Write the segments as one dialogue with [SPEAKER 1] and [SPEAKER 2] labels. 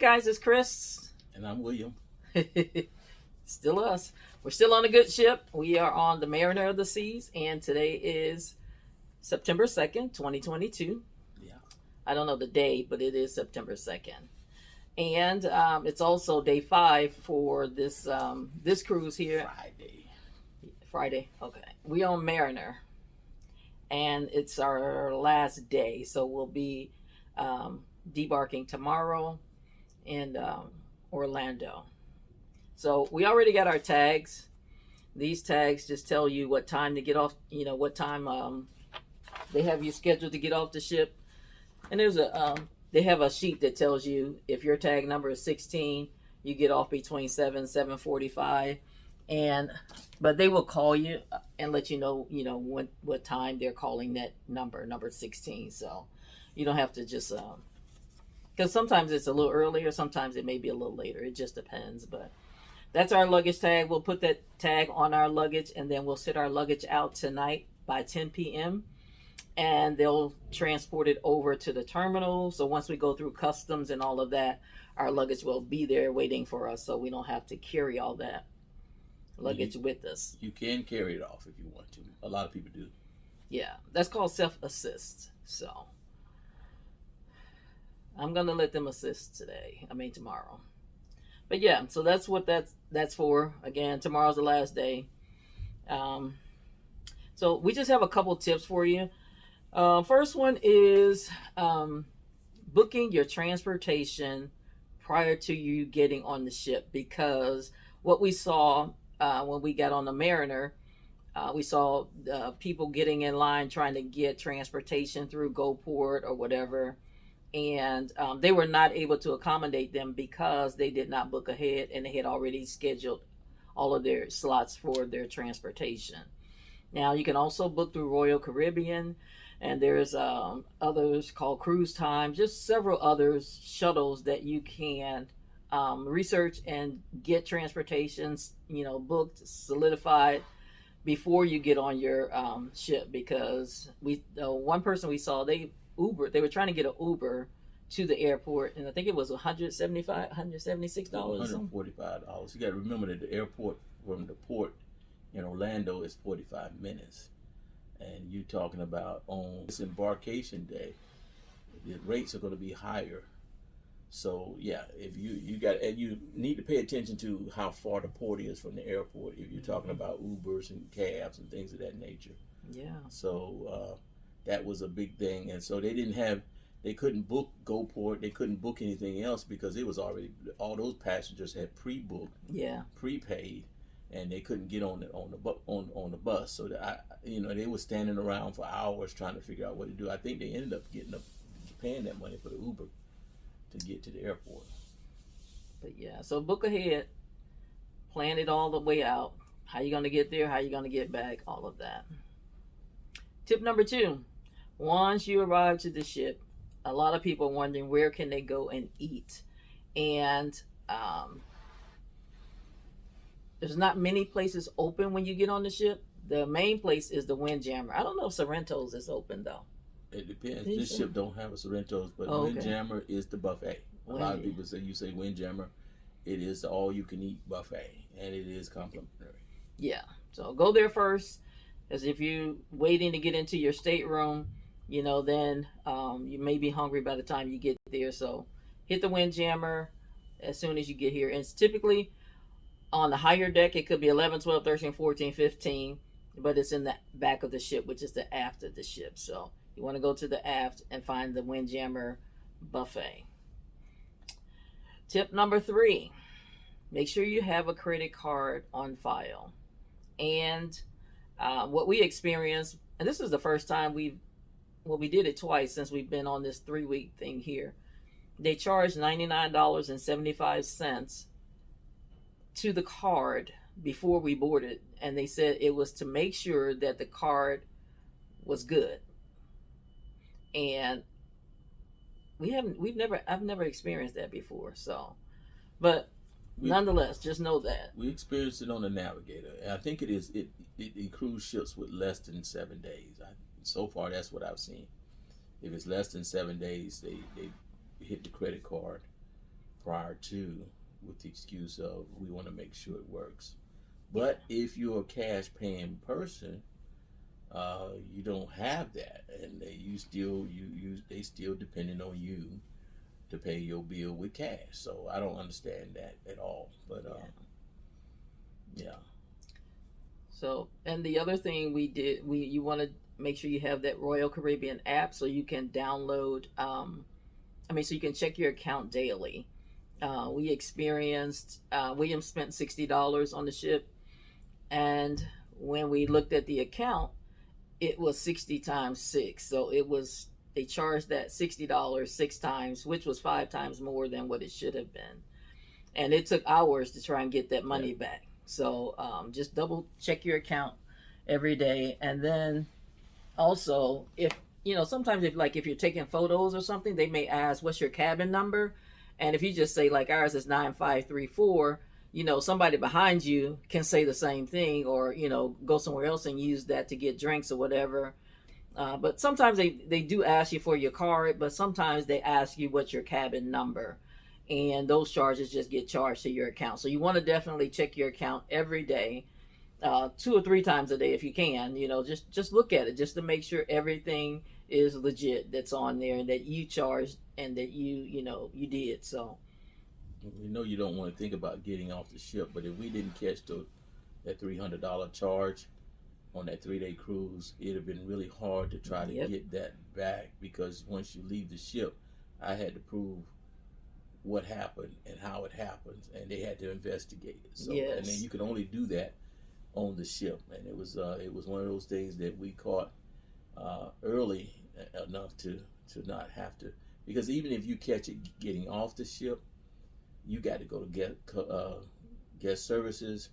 [SPEAKER 1] guys, it's Chris.
[SPEAKER 2] And I'm William.
[SPEAKER 1] Still us. We're still on a good ship. We are on the Mariner of the Seas, and today is September 2nd, 2022.
[SPEAKER 2] Yeah.
[SPEAKER 1] I don't know the day, but it is September 2nd. And it's also day 5 for this this cruise here. Friday. Okay. We on Mariner. And it's our last day. So we'll be debarking tomorrow in Orlando. So we already got our tags. These tags just tell you what time to get off, what time they have you scheduled to get off the ship. And there's they have a sheet that tells you if your tag number is 16, you get off between 7:45. But they will call you and let you know, what time they're calling that number 16. So you don't have to just, because sometimes it's a little earlier, sometimes it may be a little later. It just depends. But that's our luggage tag. We'll put that tag on our luggage, and then we'll set our luggage out tonight by 10 p.m. And they'll transport it over to the terminal. So once we go through customs and all of that, our luggage will be there waiting for us, so we don't have to carry all that luggage with us.
[SPEAKER 2] You can carry it off if you want to. A lot of people do.
[SPEAKER 1] Yeah, that's called self-assist. So I'm gonna let them assist tomorrow. But yeah, so that's what that's for. Again, tomorrow's the last day. So we just have a couple tips for you. First one is booking your transportation prior to you getting on the ship, because what we saw when we got on the Mariner, we saw people getting in line trying to get transportation through GoPort or whatever, and they were not able to accommodate them because they did not book ahead and they had already scheduled all of their slots for their transportation. Now you can also book through Royal Caribbean, and there's others called Cruise Time, just several others, shuttles that you can research and get transportations, booked, solidified before you get on your ship. Because one person we saw, they were trying to get an Uber to the airport, and I think it was $176
[SPEAKER 2] $145. You got to remember that the airport from the port in Orlando is 45 minutes, and you're talking about on this embarkation day, the rates are going to be higher. So yeah, if you need to pay attention to how far the port is from the airport if you're talking about Ubers and cabs and things of that nature.
[SPEAKER 1] Yeah.
[SPEAKER 2] So that was a big thing, and so they couldn't book GoPort, they couldn't book anything else because it was already, all those passengers had pre-booked, prepaid, and they couldn't get on the bus. So they were standing around for hours trying to figure out what to do. I think they ended up paying that money for the Uber to get to the airport.
[SPEAKER 1] But yeah, so book ahead, plan it all the way out. How you gonna get there? How you gonna get back? All of that. Tip number 2: once you arrive to the ship, a lot of people are wondering where can they go and eat, and there's not many places open when you get on the ship. The main place is the Windjammer. I don't know if Sorrento's is open though.
[SPEAKER 2] It depends. This ship don't have a Sorrento's, but Windjammer is the buffet. A lot of people say, you say Windjammer, it is the all-you-can-eat buffet, and it is complimentary.
[SPEAKER 1] Yeah, so go there first, as if you're waiting to get into your stateroom, then you may be hungry by the time you get there. So hit the Windjammer as soon as you get here. And it's typically on the higher deck. It could be 11, 12, 13, 14, 15, but it's in the back of the ship, which is the aft of the ship. So you want to go to the aft and find the Windjammer buffet. Tip number 3: make sure you have a credit card on file. And what we experienced, and this is the first time we did it twice since we've been on this 3-week thing here. They charged $99.75 to the card before we boarded, and they said it was to make sure that the card was good. And I've never experienced that before. So, but nonetheless, just know that
[SPEAKER 2] we experienced it on the Navigator, and I think it cruise ships with less than 7 days. So far, that's what I've seen. If it's less than 7 days, they hit the credit card prior to, with the excuse of we want to make sure it works. But if you're a cash paying person, you don't have that, and they still depending on you to pay your bill with cash. So I don't understand that at all. But yeah.
[SPEAKER 1] So, and the other thing you want to make sure you have that Royal Caribbean app so you can download. So you can check your account daily. We experienced William spent $60 on the ship, and when we looked at the account, it was 60 times 6. So they charged that $60 6 times, which was 5 times more than what it should have been. And it took hours to try and get that money back. So just double check your account every day. And then also, if sometimes if you're taking photos or something, they may ask, what's your cabin number? And if you just say, like ours is 9534, somebody behind you can say the same thing, or go somewhere else and use that to get drinks or whatever. But sometimes they do ask you for your card, but sometimes they ask you what's your cabin number, and those charges just get charged to your account. So you want to definitely check your account every day, 2 or 3 times a day if you can. Just look at it just to make sure everything is legit that's on there, and that you charged and that you did. So
[SPEAKER 2] you don't want to think about getting off the ship, but if we didn't catch that $300 charge on that 3-day cruise, it'd have been really hard to try to get that back, because once you leave the ship, I had to prove what happened and how it happened, and they had to investigate it. So and then you could only do that on the ship, and it was one of those days that we caught early enough to not have to, because even if you catch it getting off the ship, you got to go to guest services,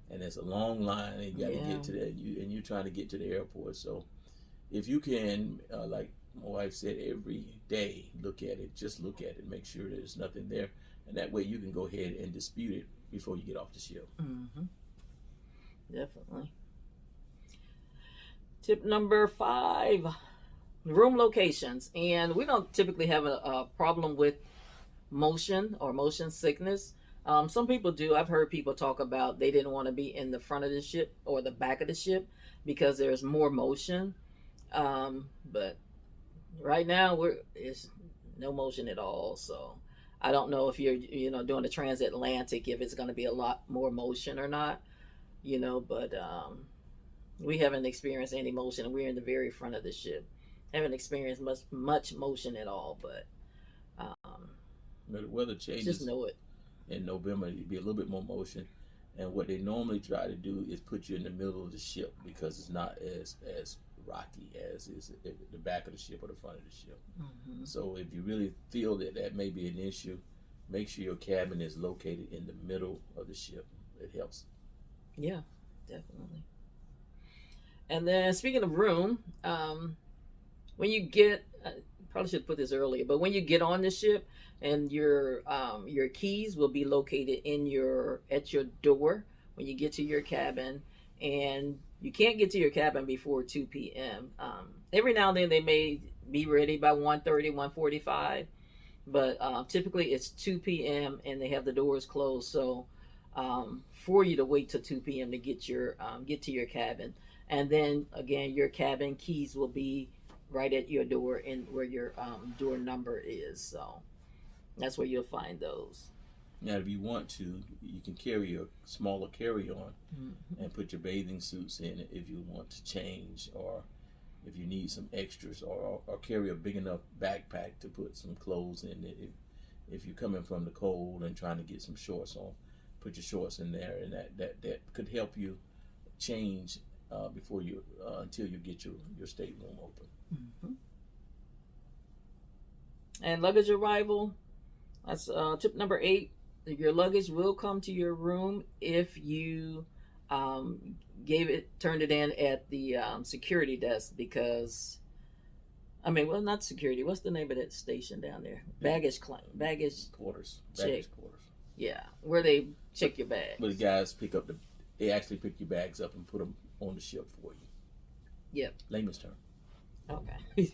[SPEAKER 2] and it's a long line, and you got to get to that, and you're trying to get to the airport. So if you can, like my wife said, every day look at it, make sure there's nothing there, and that way you can go ahead and dispute it before you get off the ship.
[SPEAKER 1] Definitely. Tip number 5, room locations. And we don't typically have a problem with motion or motion sickness. Some people do. I've heard people talk about they didn't want to be in the front of the ship or the back of the ship because there's more motion. But right now it's no motion at all. So I don't know if you're doing the transatlantic, if it's going to be a lot more motion or not. But we haven't experienced any motion. We're in the very front of the ship. Haven't experienced much motion at all. But
[SPEAKER 2] the weather changes.
[SPEAKER 1] Just know it.
[SPEAKER 2] In November, it'd be a little bit more motion, and what they normally try to do is put you in the middle of the ship, because it's not as rocky as is the back of the ship or the front of the ship. So if you really feel that may be an issue, make sure your cabin is located in the middle of the ship. It helps.
[SPEAKER 1] Yeah, definitely. And then speaking of room, when you get, probably should put this earlier, but when you get on the ship, and your keys will be located at your door when you get to your cabin, and you can't get to your cabin before 2 p.m. Every now and then they may be ready by 1:30, 1:45, but typically it's 2 p.m. and they have the doors closed. So for you to wait till 2 p.m. to get to your cabin, and then again your cabin keys will be right at your door and where your door number is. So that's where you'll find those.
[SPEAKER 2] Now, if you want to, you can carry a smaller carry-on and put your bathing suits in it if you want to change, or if you need some extras, or carry a big enough backpack to put some clothes in it. If you're coming from the cold and trying to get some shorts on, put your shorts in there, and that could help you change before you until you get your stateroom open.
[SPEAKER 1] And luggage arrival. That's tip number 8. Your luggage will come to your room if you turned it in at the security desk, because not security. What's the name of that station down there? Baggage
[SPEAKER 2] quarters.
[SPEAKER 1] Check.
[SPEAKER 2] Baggage quarters.
[SPEAKER 1] Yeah, where they check your bags.
[SPEAKER 2] But the guys they actually pick your bags up and put them on the ship for you.
[SPEAKER 1] Yep.
[SPEAKER 2] Layman's term.
[SPEAKER 1] Okay.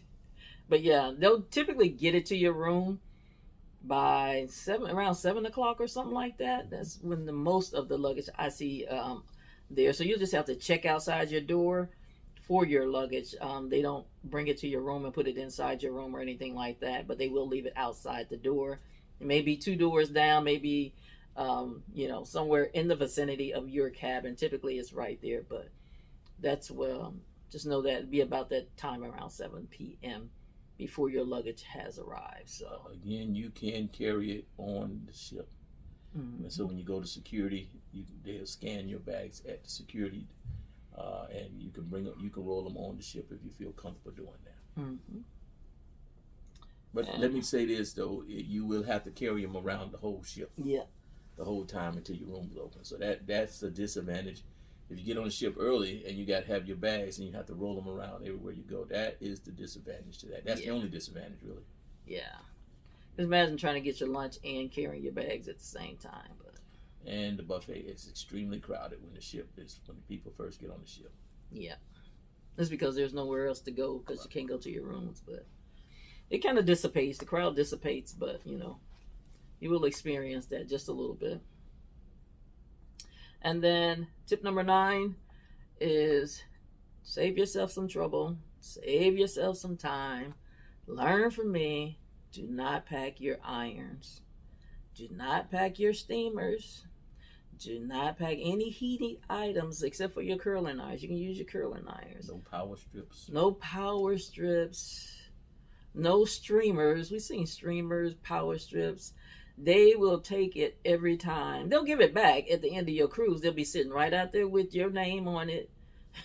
[SPEAKER 1] But yeah, they'll typically get it to your room by around 7 o'clock or something like that. That's when the most of the luggage I see there. So you just have to check outside your door for your luggage. They don't bring it to your room and put it inside your room or anything like that, but they will leave it outside the door. It may be 2 doors down, maybe somewhere in the vicinity of your cabin. Typically it's right there, but that's well, just know that it'd be about that time around 7 p.m. before your luggage has arrived. So
[SPEAKER 2] again, you can carry it on the ship. Mm-hmm. And so when you go to security, they'll scan your bags at the security, and you can roll them on the ship if you feel comfortable doing that. Mm-hmm. But let me say this though, you will have to carry them around the whole ship.
[SPEAKER 1] Yeah.
[SPEAKER 2] The whole time until your room is open. So that's a disadvantage. If you get on the ship early and you got to have your bags and you have to roll them around everywhere you go, that is the disadvantage to that. That's the only disadvantage, really.
[SPEAKER 1] Yeah. Just imagine trying to get your lunch and carrying your bags at the same time.
[SPEAKER 2] And the buffet is extremely crowded when the people first get on the ship.
[SPEAKER 1] Yeah. That's because there's nowhere else to go because you can't go to your rooms. But it kind of dissipates. The crowd dissipates, but, you will experience that just a little bit. And then tip number 9 is save yourself some trouble, save yourself some time, learn from me. Do not pack your irons. Do not pack your steamers. Do not pack any heating items except for your curling irons. You can use your curling irons.
[SPEAKER 2] No power strips.
[SPEAKER 1] No power strips. No streamers. We've seen streamers, power strips. They will take it every time. They'll give it back at the end of your cruise. They'll be sitting right out there with your name on it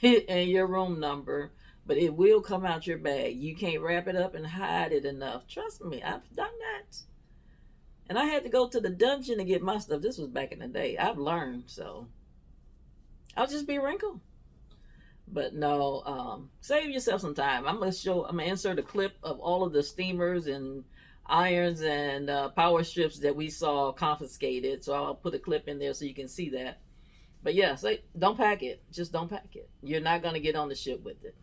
[SPEAKER 1] and your room number, but it will come out your bag. You can't wrap it up and hide it enough. Trust me, I've done that. And I had to go to the dungeon to get my stuff. This was back in the day. I've learned, so I'll just be wrinkled. But no, save yourself some time. I'm gonna insert a clip of all of the steamers and irons and power strips that we saw confiscated. So I'll put a clip in there so you can see that. But yeah, don't pack it. Just don't pack it. You're not going to get on the ship with it.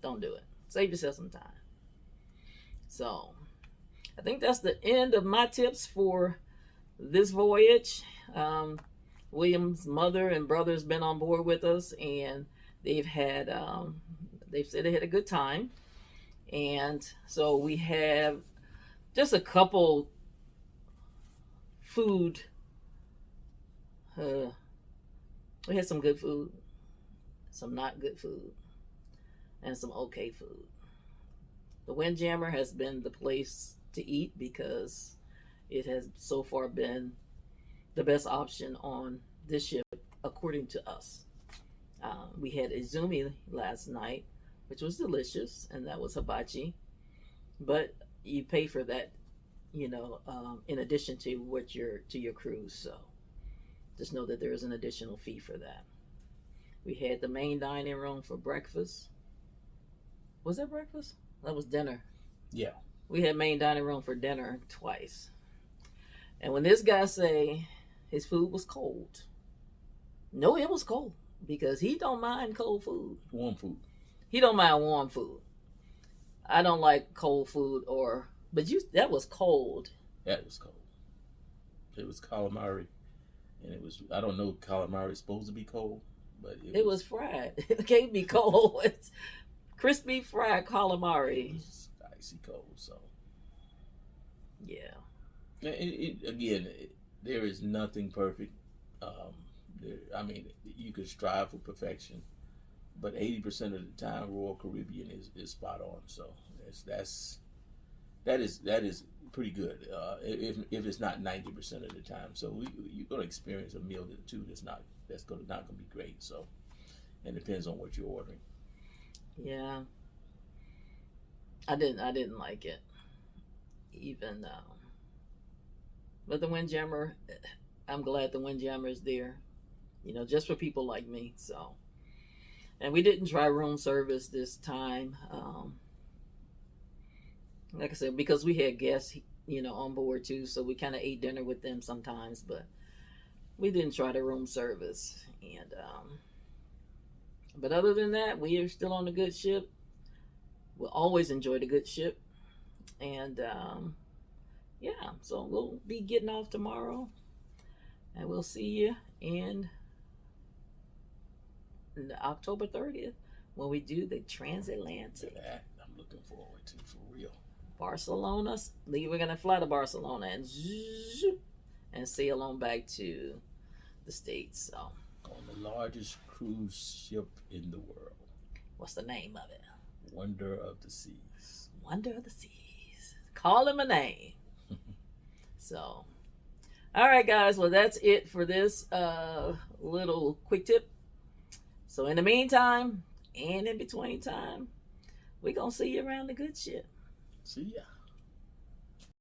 [SPEAKER 1] Don't do it. Save yourself some time. So I think that's the end of my tips for this voyage. William's mother and brother has been on board with us, and they've said they had a good time. And so we have just a couple food. We had some good food, some not good food, and some okay food. The Windjammer has been the place to eat because it has so far been the best option on this ship, according to us. We had izumi last night, which was delicious, and that was hibachi. But you pay for that, in addition to your cruise. So just know that there is an additional fee for that. We had the main dining room for breakfast. Was that breakfast? That was dinner.
[SPEAKER 2] Yeah.
[SPEAKER 1] We had main dining room for dinner twice. And when this guy say his food was cold, no, it was cold because he don't mind cold food.
[SPEAKER 2] Warm food.
[SPEAKER 1] He don't mind warm food. I don't like cold food that was cold.
[SPEAKER 2] That was cold. It was calamari. And I don't know if calamari is supposed to be cold, but
[SPEAKER 1] it was fried. It can't be cold. It's crispy fried calamari.
[SPEAKER 2] It was icy cold, so.
[SPEAKER 1] Yeah.
[SPEAKER 2] Again, there is nothing perfect. You could strive for perfection, but 80% of the time, Royal Caribbean is spot on. So that is pretty good. If it's not 90% of the time, so you're gonna experience a meal or two that's not gonna be great. So, and it depends on what you're ordering.
[SPEAKER 1] Yeah, I didn't like it, even. But the Windjammer, I'm glad the Windjammer is there, just for people like me. So, and we didn't try room service this time. Like I said, because we had guests, on board too, so we kind of ate dinner with them sometimes, but we didn't try the room service. And but other than that, we are still on a good ship. We'll always enjoy the good ship, and yeah, so we'll be getting off tomorrow, and we'll see you in October 30th when we do the transatlantic.
[SPEAKER 2] That I'm looking forward to, for real.
[SPEAKER 1] Barcelona. We're gonna fly to Barcelona and sail on back to the States. So
[SPEAKER 2] on the largest cruise ship in the world.
[SPEAKER 1] What's the name of it?
[SPEAKER 2] Wonder of the Seas.
[SPEAKER 1] Wonder of the Seas. Call him a name. So, all right, guys. Well, that's it for this little quick tip. So, in the meantime, and in between time, we're going to see you around the good ship.
[SPEAKER 2] See ya.